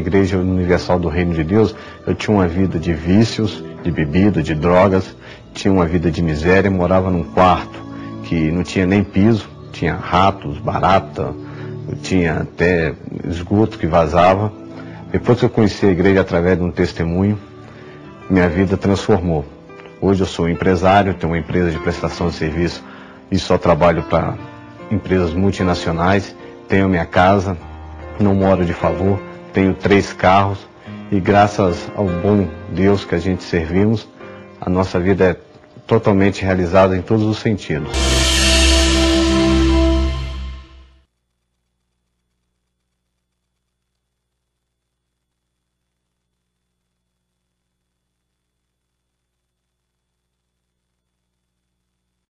Igreja Universal do Reino de Deus, eu tinha uma vida de vícios, de bebida, de drogas, tinha uma vida de miséria, morava num quarto que não tinha nem piso, tinha ratos, barata, eu tinha até esgoto que vazava. Depois que eu conheci a igreja através de um testemunho, minha vida transformou. Hoje eu sou empresário, tenho uma empresa de prestação de serviço e só trabalho para empresas multinacionais, tenho minha casa, não moro de favor, tenho 3 carros e graças ao bom Deus que a gente servimos, a nossa vida é totalmente realizada em todos os sentidos.